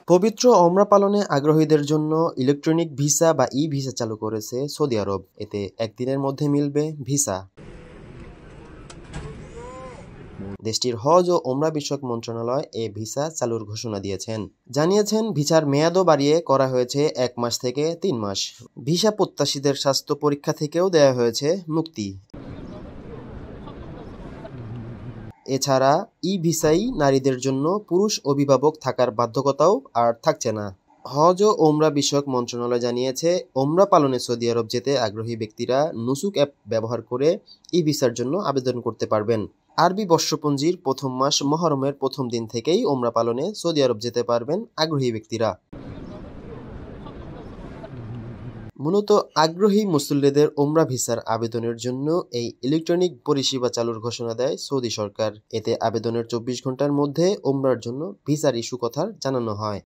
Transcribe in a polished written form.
পবিত্র ওমরা পালনে আগ্রহীদের জন্য ইলেকট্রনিক ভিসা বা ই-ভিসা চালু করেছে সৌদি আরব। এতে একদিনের মধ্যে মিলবে ভিসা। দেশটির হজ ও ওমরা বিষয়ক মন্ত্রণালয় এ ভিসা চালুর ঘোষণা দিয়েছেন। জানিয়েছেন ভিসার মেয়াদও বাড়িয়ে করা হয়েছে ১ মাস থেকে ৩ মাস। ভিসা প্রত্যাশীদের স্বাস্থ্য পরীক্ষা থেকেও দেয়া হয়েছে মুক্তি। এছাড়া ই-ভিসায় নারীদের জন্য পুরুষ অভিভাবক থাকার বাধ্যকতাও আর থাকছে না। হজ ও ওমরা বিষয়ক মন্ত্রণালয় জানিয়েছে, ওমরা পালনে সৌদি আরব যেতে আগ্রহী ব্যক্তিরা নুসুক অ্যাপ ব্যবহার করে ই-ভিসার জন্য আবেদন করতে পারবেন। আরবি বর্ষপঞ্জির প্রথম মাস মুহররমের প্রথম দিন থেকেই ওমরা পালনে সৌদি আরব যেতে পারবেন আগ্রহী ব্যক্তিরা। মূলত আগ্রহী মুসল্লিদের ওমরা ভিসার আবেদনের জন্য এই ইলেকট্রনিক পরিষেবা চালুর ঘোষণা দেয় সৌদি সরকার। এতে আবেদনের ২৪ ঘন্টার মধ্যে ওমরার জন্য ভিসার ইস্যু কথা জানানো হয়।